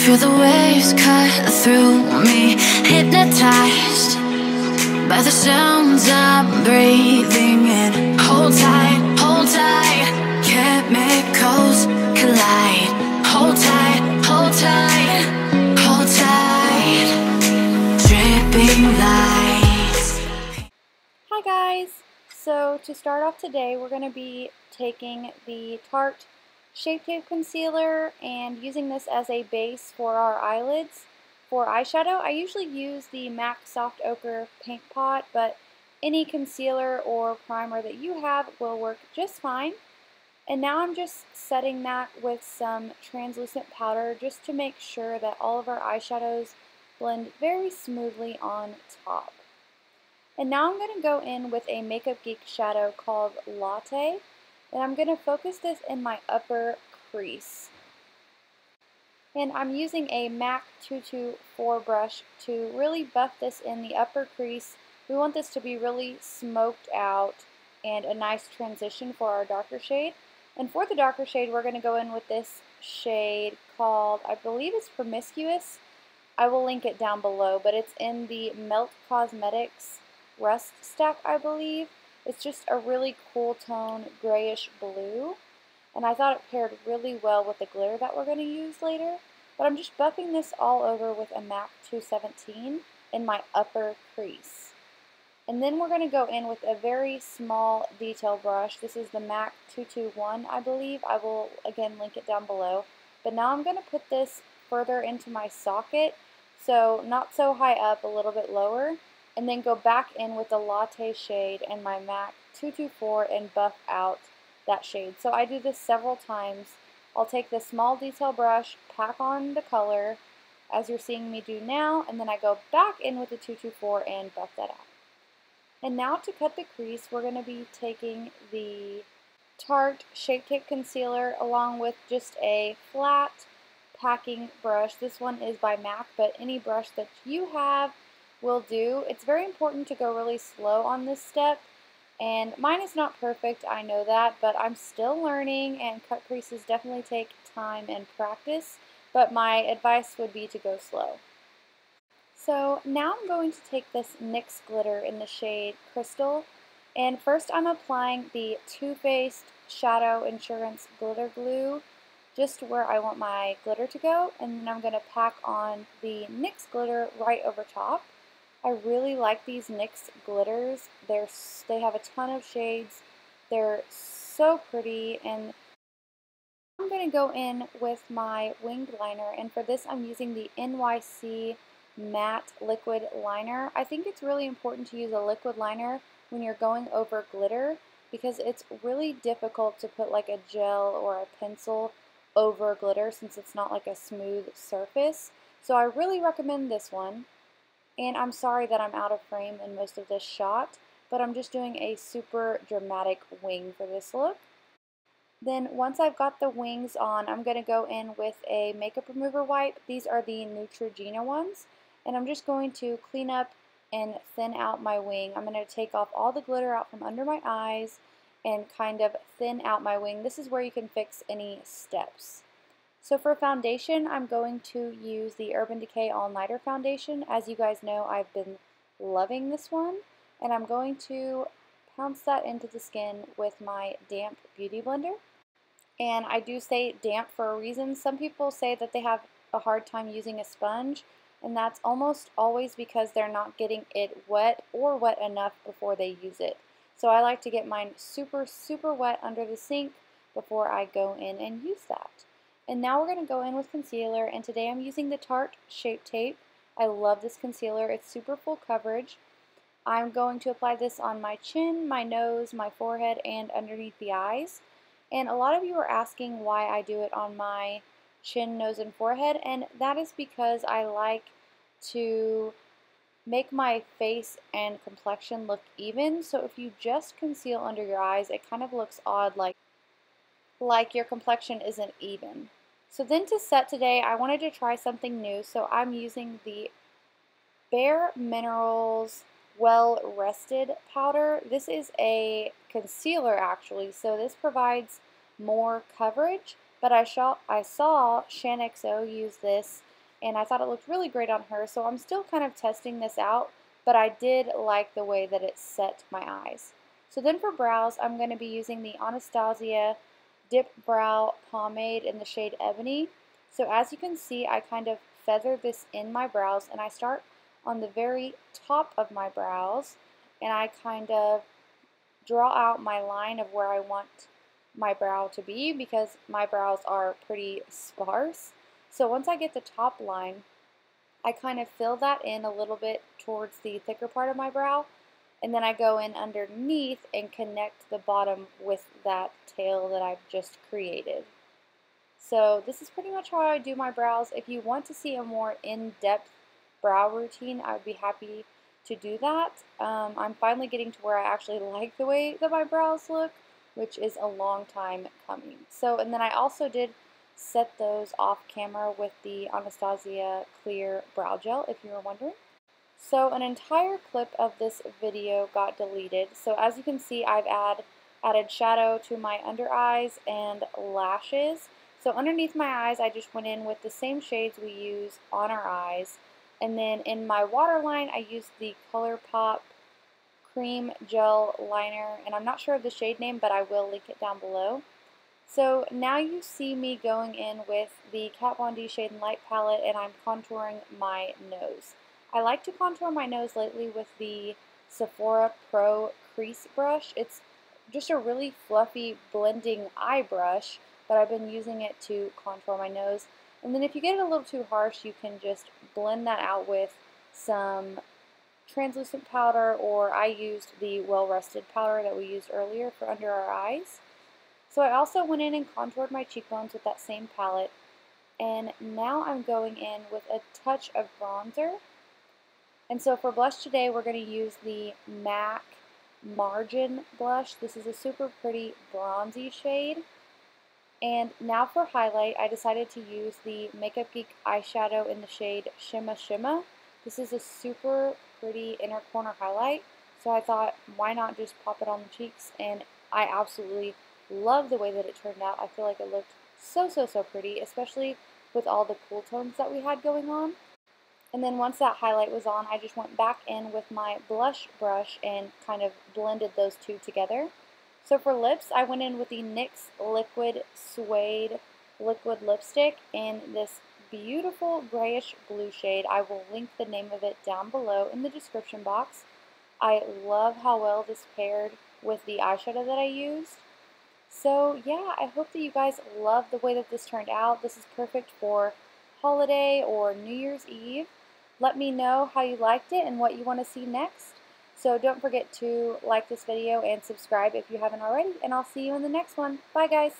Feel the waves cut through me, hypnotized by the sounds I'm breathing in. Hold tight, chemicals collide. Hold tight, hold tight, hold tight. Dripping lights. Hi guys! So to start off today, we're going to be taking the Tarte Shape Tape Concealer and using this as a base for our eyelids. For eyeshadow, I usually use the MAC Soft Ochre Paint Pot, but any concealer or primer that you have will work just fine. And now I'm just setting that with some translucent powder just to make sure that all of our eyeshadows blend very smoothly on top. And now I'm going to go in with a makeupgeek shadow called Latte, and I'm going to focus this in my upper crease. And I'm using a MAC 224 brush to really buff this in the upper crease. We want this to be really smoked out and a nice transition for our darker shade. And for the darker shade, we're going to go in with this shade called, I believe it's Promiscuous. I will link it down below, but it's in the Melt Cosmetics Rust Stack, I believe. It's just a really cool tone, grayish blue, and I thought it paired really well with the glitter that we're going to use later. But I'm just buffing this all over with a MAC 217 in my upper crease. And then we're going to go in with a very small detail brush. This is the MAC 221, I believe. I will, again, link it down below. But now I'm going to put this further into my socket, so not so high up, a little bit lower, and then go back in with the Latte shade and my MAC 224 and buff out that shade. So I do this several times. I'll take the small detail brush, pack on the color, as you're seeing me do now, and then I go back in with the 224 and buff that out. And now to cut the crease, we're going to be taking the Tarte Shape Tape Concealer along with just a flat packing brush. This one is by MAC, but any brush that you have will do. It's very important to go really slow on this step, and mine is not perfect, I know that, but I'm still learning, and cut creases definitely take time and practice, but my advice would be to go slow. So now I'm going to take this NYX glitter in the shade Crystal, and first I'm applying the Too Faced Shadow Insurance Glitter Glue just where I want my glitter to go, and then I'm going to pack on the NYX glitter right over top. I really like these NYX glitters. They have a ton of shades. They're so pretty, and I'm going to go in with my winged liner, and for this I'm using the NYC Matte Liquid Liner. I think it's really important to use a liquid liner when you're going over glitter because it's really difficult to put like a gel or a pencil over glitter since it's not like a smooth surface. So I really recommend this one. And I'm sorry that I'm out of frame in most of this shot, but I'm just doing a super dramatic wing for this look. Then once I've got the wings on, I'm going to go in with a makeup remover wipe. These are the Neutrogena ones, and I'm just going to clean up and thin out my wing. I'm going to take off all the glitter out from under my eyes and kind of thin out my wing. This is where you can fix any steps. So for foundation, I'm going to use the Urban Decay All Nighter Foundation. As you guys know, I've been loving this one, and I'm going to pounce that into the skin with my damp beauty blender. And I do say damp for a reason. Some people say that they have a hard time using a sponge, and that's almost always because they're not getting it wet or wet enough before they use it. So I like to get mine super, super wet under the sink before I go in and use that. And now we're going to go in with concealer, and today I'm using the Tarte Shape Tape. I love this concealer. It's super full coverage. I'm going to apply this on my chin, my nose, my forehead, and underneath the eyes. And a lot of you are asking why I do it on my chin, nose, and forehead, and that is because I like to make my face and complexion look even. So if you just conceal under your eyes, it kind of looks odd, like your complexion isn't even. So then to set today, I wanted to try something new, so I'm using the Bare Minerals Well Rested powder. This is a concealer actually, so this provides more coverage, but I saw xoxo use this and I thought it looked really great on her, so I'm still kind of testing this out, but I did like the way that it set my eyes. So then for brows, I'm going to be using the Anastasia Dip Brow Pomade in the shade Ebony. So as you can see, I kind of feather this in my brows, and I start on the very top of my brows, and I kind of draw out my line of where I want my brow to be because my brows are pretty sparse. So once I get the top line, I kind of fill that in a little bit towards the thicker part of my brow, and then I go in underneath and connect the bottom with that tail that I've just created. So this is pretty much how I do my brows. If you want to see a more in-depth brow routine, I would be happy to do that. I'm finally getting to where I actually like the way that my brows look, which is a long time coming. So, and then I also did set those off camera with the Anastasia Clear Brow Gel, if you were wondering. So an entire clip of this video got deleted. So as you can see, I've added shadow to my under eyes and lashes. So underneath my eyes, I just went in with the same shades we use on our eyes. And then in my waterline, I used the ColourPop Cream Gel Liner. And I'm not sure of the shade name, but I will link it down below. So now you see me going in with the Kat Von D Shade and Light palette, and I'm contouring my nose. I like to contour my nose lately with the Sephora Pro Crease brush. It's just a really fluffy blending eye brush, but I've been using it to contour my nose. And then if you get it a little too harsh, you can just blend that out with some translucent powder, or I used the Well Rested powder that we used earlier for under our eyes. So I also went in and contoured my cheekbones with that same palette, and now I'm going in with a touch of bronzer. And so for blush today, we're going to use the MAC Margin blush. This is a super pretty bronzy shade. And now for highlight, I decided to use the makeupgeek eyeshadow in the shade Shimma Shimma. This is a super pretty inner corner highlight, so I thought, why not just pop it on the cheeks? And I absolutely love the way that it turned out. I feel like it looked so pretty, especially with all the cool tones that we had going on. And then once that highlight was on, I just went back in with my blush brush and kind of blended those two together. So for lips, I went in with the NYX Liquid Suede Liquid Lipstick in this beautiful grayish blue shade. I will link the name of it down below in the description box. I love how well this paired with the eyeshadow that I used. So yeah, I hope that you guys love the way that this turned out. This is perfect for holiday or New Year's Eve. Let me know how you liked it and what you want to see next. So don't forget to like this video and subscribe if you haven't already, and I'll see you in the next one. Bye guys!